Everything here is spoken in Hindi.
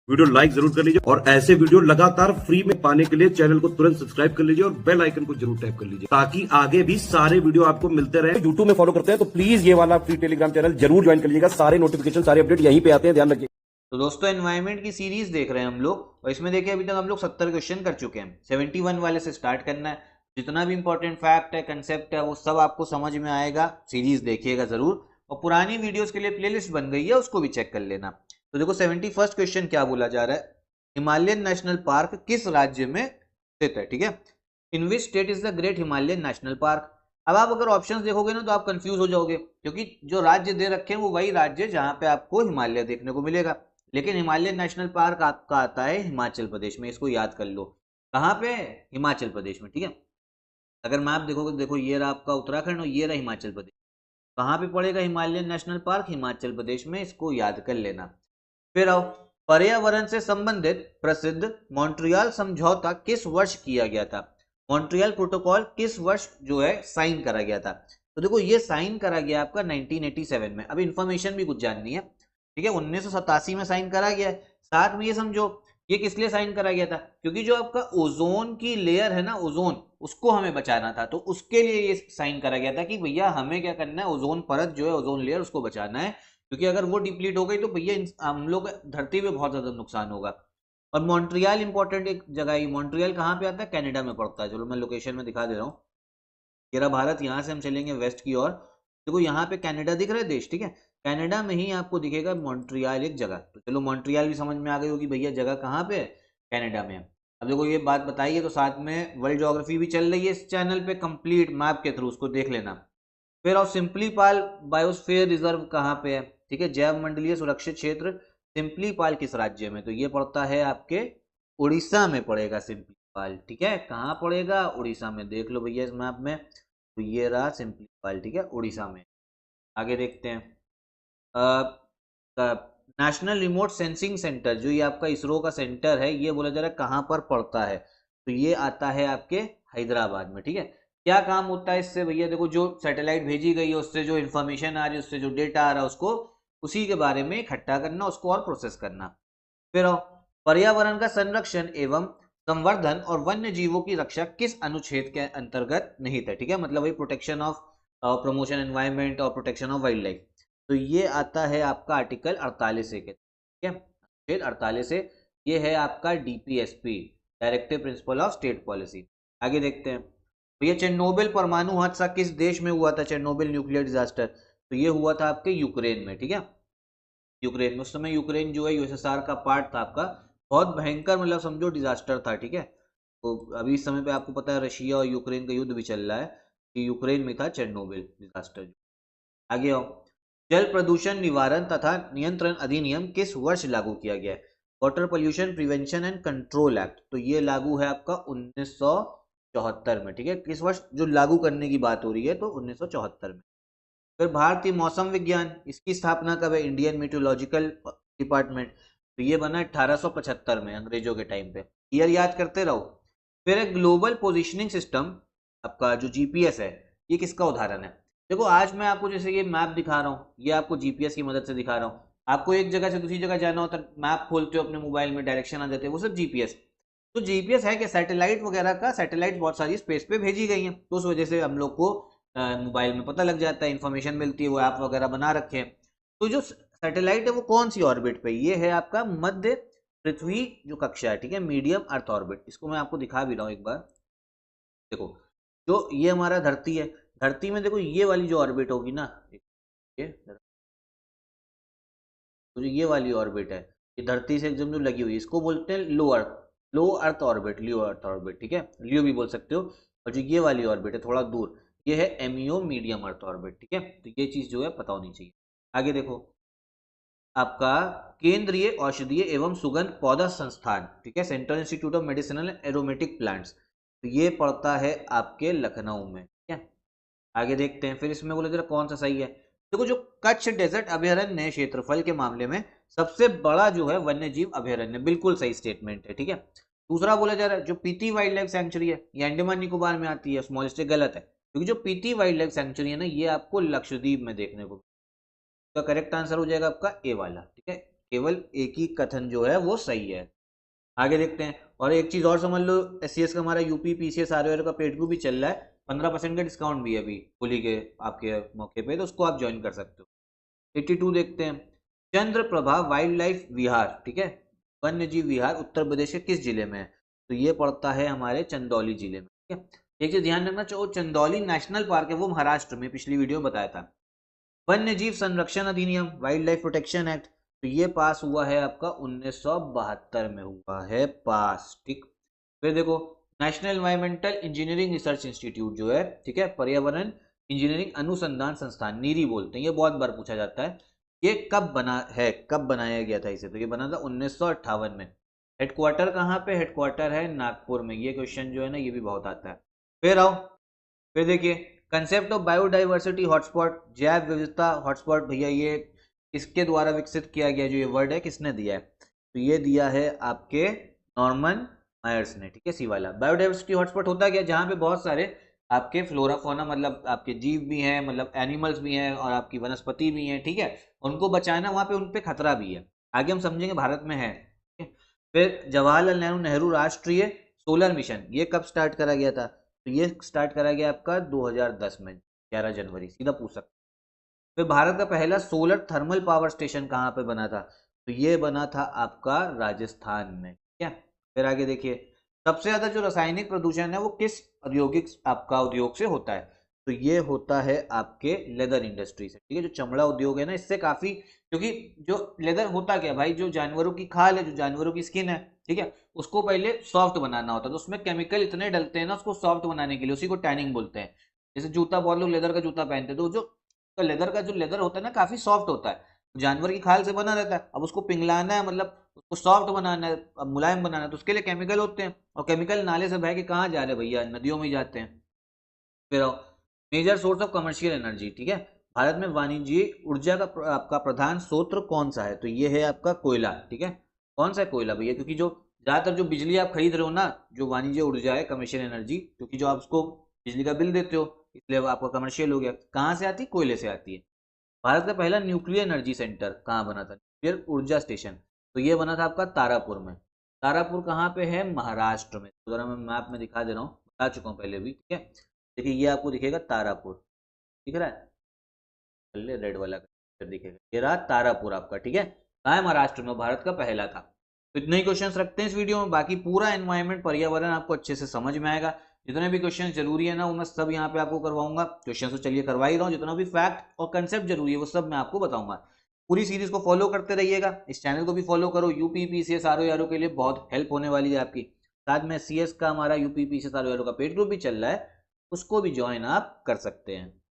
वीडियो लाइक जरूर कर लीजिए और ऐसे वीडियो लगातार फ्री में पाने के लिए चैनल को तुरंत सब्सक्राइब कर लीजिए और बेल आइकन को जरूर टैप कर लीजिए ताकि आगे भी सारे वीडियो आपको मिलते रहे। यूट्यूब में फॉलो करते हैं तो प्लीज ये वाला फ्री टेलीग्राम चैनल जरूर ज्वाइन कर लीजिएगा। सारे नोटिफिकेशन सारे अपडेट यहीं पे आते हैं, ध्यान रखिए। तो दोस्तों एनवायरनमेंट की सीरीज देख रहे हैं हम लोग और इसमें देखिए अभी तक हम लोग 70 क्वेश्चन कर चुके हैं। 71 वाले से स्टार्ट करना है। जितना भी इंपॉर्टेंट फैक्ट है, कंसेप्ट है, वो सब आपको समझ में आएगा। सीरीज देखिएगा जरूर और पुरानी वीडियोस के लिए प्लेलिस्ट बन गई है, उसको भी चेक कर लेना। तो देखो 71 क्वेश्चन क्या बोला जा रहा है। हिमालयन नेशनल पार्क किस राज्य में स्थित है? ठीक है, in which state is the great Himalayan national park. अब आप अगर ऑप्शंस देखोगे ना तो आप कंफ्यूज हो जाओगे, क्योंकि जो राज्य दे रखे हैं वो वही राज्य जहां पे आपको हिमालय देखने को मिलेगा। लेकिन हिमालयन नेशनल पार्क आपका आता है हिमाचल प्रदेश में, इसको याद कर लो। कहाँ पे? हिमाचल प्रदेश में। ठीक है, अगर मैप देखोगे, देखो ये रहा आपका उत्तराखंड और ये रहा हिमाचल प्रदेश। कहाँ पे पड़ेगा Himalayan national park? Himachal Pradesh में, इसको याद कर लेना। फिर आओ, पर्यावरण से संबंधित प्रसिद्ध मॉन्ट्रियल समझौता किस वर्ष किया गया था? मॉन्ट्रियल प्रोटोकॉल किस वर्ष जो है साइन करा गया था? तो देखो ये साइन करा गया आपका 1987 में। अब इंफॉर्मेशन भी कुछ जाननी है। ठीक है, 1987 में साइन करा गया है। साथ में ये समझो ये किस लिए साइन करा गया था, क्योंकि जो आपका ओजोन की लेयर है ना, ओजोन, उसको हमें बचाना था। तो उसके लिए ये साइन करा गया था कि भैया हमें क्या करना है, ओजोन परत जो है, ओजोन लेयर, उसको बचाना है। क्योंकि अगर वो डिप्लीट हो गई तो भैया हम लोग धरती पे बहुत ज्यादा नुकसान होगा। और मॉन्ट्रियल इंपॉर्टेंट एक जगह है। मॉन्ट्रियल कहाँ पे आता है? कनाडा में पड़ता है। चलो मैं लोकेशन में दिखा दे रहा हूँ। ये रहा भारत, यहाँ से हम चलेंगे वेस्ट की ओर। देखो यहाँ पे कनाडा दिख रहा है देश। ठीक है, कनाडा में ही आपको दिखेगा मॉन्ट्रियल एक जगह। तो चलो मॉन्ट्रियल भी समझ में आ गई होगी भैया जगह कहाँ पे है, कनाडा में। अब देखो ये बात बताइए तो साथ में वर्ल्ड ज्योग्राफी भी चल रही है इस चैनल पे, कंप्लीट मैप के थ्रू, उसको देख लेना। फिर और सिंपली पाल बायोस्फीयर रिजर्व कहाँ पे है? ठीक है, जैव मंडलीय सुरक्षित क्षेत्र सिंपली पाल किस राज्य में? तो ये पड़ता है आपके उड़ीसा में पड़ेगा सिंपली पाल। ठीक है, कहाँ पड़ेगा? उड़ीसा में। देख लो भैया इस मैप में, तो ये रहा सिंपली पाल। ठीक है, उड़ीसा में। आगे देखते हैं। नेशनल रिमोट सेंसिंग सेंटर, जो ये आपका इसरो का सेंटर है, ये बोला जा रहा है कहाँ पर पड़ता है? तो ये आता है आपके हैदराबाद में। ठीक है, क्या काम होता है इससे भैया? देखो जो सैटेलाइट भेजी गई है उससे जो इन्फॉर्मेशन आ रही है, उससे जो डेटा आ रहा है, उसको उसी के बारे में इकट्ठा करना, उसको और प्रोसेस करना। फिर पर्यावरण का संरक्षण एवं संवर्धन और वन्य जीवों की रक्षा किस अनुच्छेद के अंतर्गत निहित है? ठीक है, मतलब वही प्रोटेक्शन ऑफ, प्रमोशन एनवायरमेंट और प्रोटेक्शन ऑफ वाइल्ड लाइफ। तो ये आता है आपका आर्टिकल 48 से। ठीक है, अनुच्छेद 48 से। ये है आपका DPSP, directive principle of state policy. आगे देखते हैं भैया, चेरनोबिल परमाणु हादसा किस देश में हुआ था? चेरनोबिल न्यूक्लियर डिजास्टर, तो ये हुआ था आपके यूक्रेन में। ठीक है, यूक्रेन में। उस समय यूक्रेन जो है यूएसएसआर का पार्ट था आपका। बहुत भयंकर, मतलब समझो डिजास्टर था। ठीक है, तो अभी इस समय पे आपको पता है रशिया और यूक्रेन का युद्ध भी चल रहा है, कि यूक्रेन में था चेरनोबिल डिजास्टर। आगे आओ, जल प्रदूषण निवारण तथा नियंत्रण अधिनियम किस वर्ष लागू किया गया है? Water pollution prevention and control act, तो ये लागू है आपका 1974 में। ठीक है, किस वर्ष जो लागू करने की बात हो रही है? तो 1974 में। फिर भारतीय मौसम विज्ञान, इसकी स्थापना कब है? इंडियन मीटियोलॉजिकल डिपार्टमेंट, तो ये बना 1875 में, अंग्रेजों के टाइम पे। ईयर याद करते रहो। फिर एक ग्लोबल पोजिशनिंग सिस्टम, आपका जो जीपीएस है, ये किसका उदाहरण है? देखो आज मैं आपको जैसे ये मैप दिखा रहा हूँ, ये आपको जीपीएस की मदद से दिखा रहा हूँ। आपको एक जगह से दूसरी जगह जाना होता है, मैप खोलते हो अपने मोबाइल में, डायरेक्शन आ जाते हैं, वो सब जीपीएस। तो जीपीएस है कि सैटेलाइट वगैरह का, सैटेलाइट बहुत सारी स्पेस पे भेजी गई हैं, तो उस वजह से हम लोग को मोबाइल में पता लग जाता है, इन्फॉर्मेशन मिलती है, वो ऐप वगैरह बना रखे हैं। तो जो सैटेलाइट है वो कौन सी ऑर्बिट पे? ये है आपका मध्य पृथ्वी जो कक्षा है। ठीक है, मीडियम अर्थ ऑर्बिट। इसको मैं आपको दिखा भी रहा हूँ एक बार। देखो जो ये हमारा धरती है, धरती में देखो ये वाली जो ऑर्बिट होगी ना, ये तो जो ये वाली ऑर्बिट है, ये धरती से एकदम जो लगी हुई है, इसको बोलते हैं लो अर्थ ऑर्बिट, लियो अर्थ ऑर्बिट। ठीक है, लियो भी बोल सकते हो। और जो ये वाली ऑर्बिट है थोड़ा दूर, ये है एमईओ, मीडियम अर्थ ऑर्बिट। ठीक है, तो ये चीज जो है पता होनी चाहिए। आगे देखो, आपका केंद्रीय औषधीय एवं सुगंध पौधा संस्थान, ठीक है, central institute of medicinal aromatic plants, तो ये पड़ता है आपके लखनऊ में। ठीक है, आगे देखते हैं। फिर इसमें बोले जरा कौन सा सही है। देखो जो कच्छ डेजर्ट अभयारण्य है, क्षेत्रफल के मामले में सबसे बड़ा जो है वन्य जीव अभयारण्य, बिल्कुल सही स्टेटमेंट है। ठीक है, दूसरा बोला जा रहा है जो पीती वाइल्ड लाइफ सेंचुरी है, ये अंडमान निकोबार में आती है, स्मॉलेस्ट, गलत है। क्योंकि जो पीती वाइल्ड लाइफ सेंचुरी है ना, ये आपको लक्षद्वीप में देखने को। तो करेक्ट आंसर हो जाएगा आपका ए वाला। ठीक है, केवल एक ही कथन जो है वो सही है। आगे देखते हैं। और एक चीज और समझ लो, SCS का हमारा यूपी PCS ROR का पेड ग्रुप भी चल रहा है, 15% का डिस्काउंट भी है अभी होली के आपके मौके पे, तो उसको आप ज्वाइन कर सकते हो। 82 देखते हैं। चंद्रप्रभा वाइल्ड लाइफ विहार, ठीक है, वन्य जीव विहार उत्तर प्रदेश के किस जिले में है? तो ये पड़ता है हमारे चंदौली जिले में, ठीक है। एक चीज ध्यान रखना, जो चंदौली नेशनल पार्क है वो महाराष्ट्र में, पिछली वीडियो में बताया था। वन्य जीव संरक्षण अधिनियम, वाइल्ड लाइफ प्रोटेक्शन एक्ट, तो ये पास हुआ है आपका 1972 में हुआ है पास, ठीक। फिर देखो, national environmental engineering research institute जो है, ठीक है, पर्यावरण इंजीनियरिंग अनुसंधान संस्थान, नीरी बोलते हैं, ये बहुत बार पूछा जाता है। ये कब बना है, कब बनाया गया था इसे? तो ये बना था 1958 में। हेडक्वार्टर कहाँ पे? हेडक्वार्टर है नागपुर में। ये क्वेश्चन जो है ना, ये भी बहुत आता है। फिर आओ, फिर देखिए, कंसेप्ट ऑफ बायोडाइवर्सिटी हॉटस्पॉट, जैव विविधता हॉटस्पॉट, भैया ये किसके द्वारा विकसित किया गया? जो ये वर्ड है किसने दिया है? तो ये दिया है आपके नॉर्मन मायर्स ने, ठीक है, सी वाला। बायोडाइवर्सिटी हॉटस्पॉट होता क्या? जहाँ पे बहुत सारे आपके फ्लोरा फोना, मतलब आपके जीव भी हैं, मतलब एनिमल्स भी हैं, और आपकी वनस्पति भी हैं, ठीक है, उनको बचाना, वहाँ पे उन पे खतरा भी है। आगे हम समझेंगे भारत में है, ठीक है? फिर जवाहरलाल नेहरू राष्ट्रीय सोलर मिशन, ये कब स्टार्ट करा गया था? तो ये स्टार्ट करा गया आपका 2010 में, 11 जनवरी, सीधा पूछ सकते। फिर भारत का पहला सोलर थर्मल पावर स्टेशन कहाँ पे बना था? तो ये बना था आपका राजस्थान में, ठीक है। फिर आगे देखिए, सबसे ज्यादा जो रासायनिक प्रदूषण है वो किस औद्योगिक आपका उद्योग से होता है? तो ये होता है आपके लेदर इंडस्ट्री से, ठीक है, जो चमड़ा उद्योग है ना, इससे काफी, क्योंकि जो लेदर होता क्या भाई, जो जानवरों की खाल है, जो जानवरों की स्किन है, ठीक है, उसको पहले सॉफ्ट बनाना होता है, तो उसमें केमिकल इतने डलते हैं ना उसको सॉफ्ट बनाने के लिए, उसी को टैनिंग बोलते हैं। जैसे जूता, बहुत लोग लेदर का जूता पहनते हैं, तो जो तो लेदर का जो लेदर होता है ना, काफी सॉफ्ट होता है, जानवर की खाल से बना रहता है। अब उसको पिघलाना है, मतलब उसको सॉफ्ट बनाना है, अब मुलायम बनाना है, तो उसके लिए केमिकल होते हैं, और केमिकल नाले से बह के कहाँ जा रहे हैं भैया? नदियों में ही जाते हैं। फिर आओ, major source of commercial energy, ठीक है, भारत में वाणिज्यिक ऊर्जा का आपका प्रधान स्रोत कौन सा है? तो ये है आपका कोयला, ठीक है। कौन सा है? कोयला भैया, क्योंकि जो ज्यादातर जो बिजली आप खरीद रहे हो ना, जो वाणिज्य ऊर्जा है, कमर्शियल एनर्जी, क्योंकि जो आप उसको बिजली का बिल देते हो, इसलिए वो आपका कमर्शियल हो गया। कहाँ से आती है? कोयले से आती है। भारत का पहला न्यूक्लियर एनर्जी सेंटर कहाँ बना था? न्यूक्लियर ऊर्जा स्टेशन, तो ये बना था आपका तारापुर में। तारापुर कहाँ पे है? महाराष्ट्र में। तो जरा मैं मैप में दिखा दे रहा हूँ, बता चुका हूँ पहले भी, ठीक है। देखिए, ये आपको दिखेगा तारापुर, दिख रहा है, रेड वाला का दिखेगा, ये रहा तारापुर आपका, ठीक है। कहाँ है? महाराष्ट्र में, भारत का पहला था। तो इतने ही क्वेश्चंस रखते हैं इस वीडियो में, बाकी पूरा एनवायरमेंट, पर्यावरण आपको अच्छे से समझ में आएगा। जितने भी क्वेश्चन जरूरी है ना, वो मैं सब यहाँ पे आपको करवाऊंगा। क्वेश्चन तो चलिए करवा ही रहा हूँ, जितना भी फैक्ट और कंसेप्ट जरूरी है वो सब मैं आपको बताऊंगा। पूरी सीरीज को फॉलो करते रहिएगा, इस चैनल को भी फॉलो करो, यूपी PCS ROR के लिए बहुत हेल्प होने वाली है आपकी। साथ में CS का हमारा यूपी PCS ROR का पेड ग्रुप भी चल रहा है, उसको भी ज्वाइन आप कर सकते हैं।